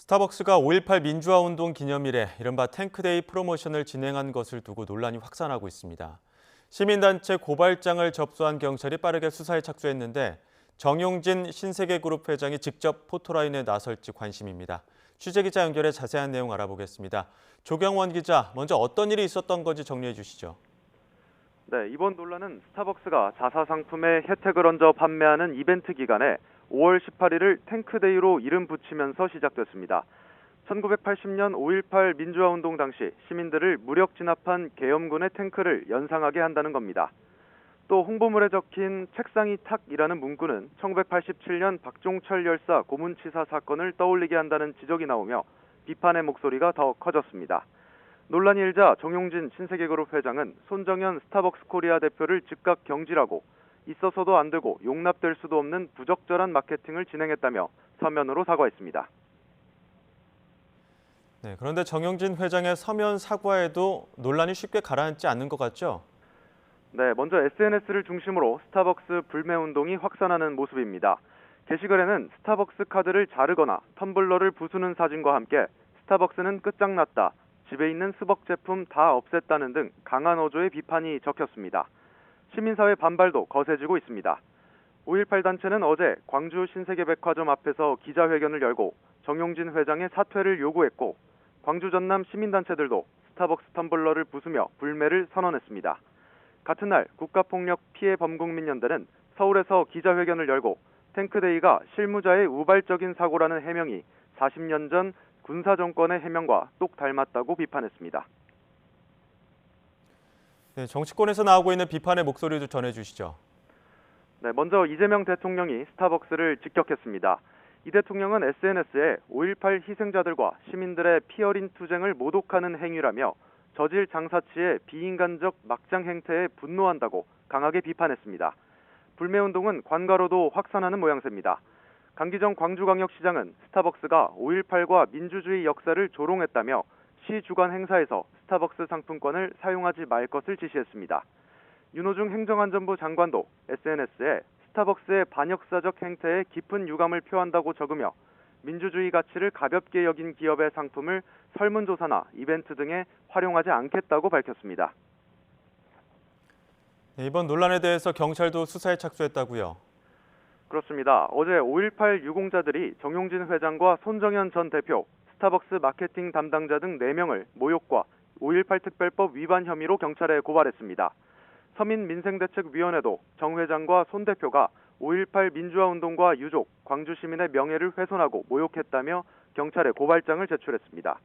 스타벅스가 5.18 민주화 운동 기념일에 이른바 탱크데이 프로모션을 진행한 것을 두고 논란이 확산하고 있습니다. 시민단체 고발장을 접수한 경찰이 빠르게 수사에 착수했는데 정용진 신세계그룹 회장이 직접 포토라인에 나설지 관심입니다. 취재기자 연결해 자세한 내용 알아보겠습니다. 조경원 기자, 먼저 어떤 일이 있었던 건지 정리해 주시죠. 네, 이번 논란은 스타벅스가 자사 상품에 혜택을 얹어 판매하는 이벤트 기간에 5월 18일을 탱크데이로 이름 붙이면서 시작됐습니다. 1980년 5.18 민주화 운동 당시 시민들을 무력 진압한 계엄군의 탱크를 연상하게 한다는 겁니다. 또 홍보물에 적힌 책상이 탁이라는 문구는 1987년 박종철 열사 고문치사 사건을 떠올리게 한다는 지적이 나오며 비판의 목소리가 더 커졌습니다. 논란이 일자 정용진 신세계그룹 회장은 손정현 스타벅스 코리아 대표를 즉각 경질하고 있어서도 안 되고 용납될 수도 없는 부적절한 마케팅을 진행했다며 서면으로 사과했습니다. 네, 그런데 정용진 회장의 서면 사과에도 논란이 쉽게 가라앉지 않는 것 같죠? 네, 먼저 SNS를 중심으로 스타벅스 불매 운동이 확산하는 모습입니다. 게시글에는 스타벅스 카드를 자르거나 텀블러를 부수는 사진과 함께 스타벅스는 끝장났다, 집에 있는 스벅 제품 다 없앴다는 등 강한 어조의 비판이 적혔습니다. 시민사회 반발도 거세지고 있습니다. 5.18 단체는 어제 광주 신세계백화점 앞에서 기자회견을 열고 정용진 회장의 사퇴를 요구했고 광주 전남 시민단체들도 스타벅스 텀블러를 부수며 불매를 선언했습니다. 같은 날 국가폭력 피해 범국민연대는 서울에서 기자회견을 열고 탱크데이가 실무자의 우발적인 사고라는 해명이 40년 전 군사정권의 해명과 똑 닮았다고 비판했습니다. 네, 정치권에서 나오고 있는 비판의 목소리도 전해주시죠. 네, 먼저 이재명 대통령이 스타벅스를 직격했습니다. 이 대통령은 SNS에 5.18 희생자들과 시민들의 피 어린 투쟁을 모독하는 행위라며 저질 장사치의 비인간적 막장 행태에 분노한다고 강하게 비판했습니다. 불매운동은 관가로도 확산하는 모양새입니다. 강기정 광주광역시장은 스타벅스가 5.18과 민주주의 역사를 조롱했다며 시 주관 행사에서 스타벅스 상품권을 사용하지 말 것을 지시했습니다. 윤호중 행정안전부 장관도 SNS에 스타벅스의 반역사적 행태에 깊은 유감을 표한다고 적으며 민주주의 가치를 가볍게 여긴 기업의 상품을 설문조사나 이벤트 등에 활용하지 않겠다고 밝혔습니다. 네, 이번 논란에 대해서 경찰도 수사에 착수했다고요? 그렇습니다. 어제 5.18 유공자들이 정용진 회장과 손정현 전 대표, 스타벅스 마케팅 담당자 등 4명을 모욕과 5.18 특별법 위반 혐의로 경찰에 고발했습니다. 서민민생대책위원회도 정 회장과 손 대표가 5.18 민주화운동과 유족, 광주 시민의 명예를 훼손하고 모욕했다며 경찰에 고발장을 제출했습니다.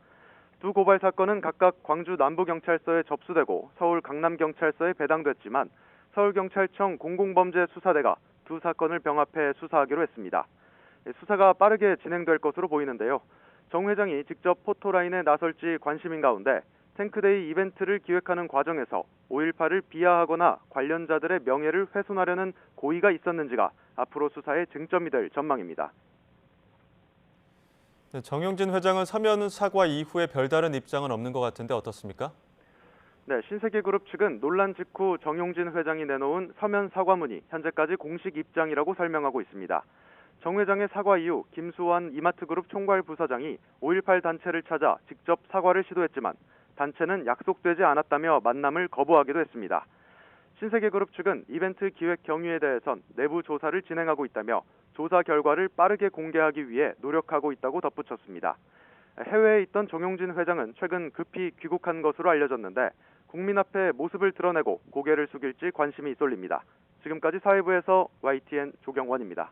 두 고발 사건은 각각 광주 남부경찰서에 접수되고 서울 강남경찰서에 배당됐지만 서울경찰청 공공범죄수사대가 두 사건을 병합해 수사하기로 했습니다. 수사가 빠르게 진행될 것으로 보이는데요. 정 회장이 직접 포토라인에 나설지 관심인 가운데 탱크데이 이벤트를 기획하는 과정에서 5.18을 비하하거나 관련자들의 명예를 훼손하려는 고의가 있었는지가 앞으로 수사의 쟁점이 될 전망입니다. 네, 정용진 회장은 서면 사과 이후에 별다른 입장은 없는 것 같은데 어떻습니까? 네, 신세계그룹 측은 논란 직후 정용진 회장이 내놓은 서면 사과문이 현재까지 공식 입장이라고 설명하고 있습니다. 정 회장의 사과 이후 김수환 이마트그룹 총괄부사장이 5.18 단체를 찾아 직접 사과를 시도했지만 단체는 약속되지 않았다며 만남을 거부하기도 했습니다. 신세계그룹 측은 이벤트 기획 경위에 대해선 내부 조사를 진행하고 있다며 조사 결과를 빠르게 공개하기 위해 노력하고 있다고 덧붙였습니다. 해외에 있던 정용진 회장은 최근 급히 귀국한 것으로 알려졌는데 국민 앞에 모습을 드러내고 고개를 숙일지 관심이 쏠립니다. 지금까지 사회부에서 YTN 조경원입니다.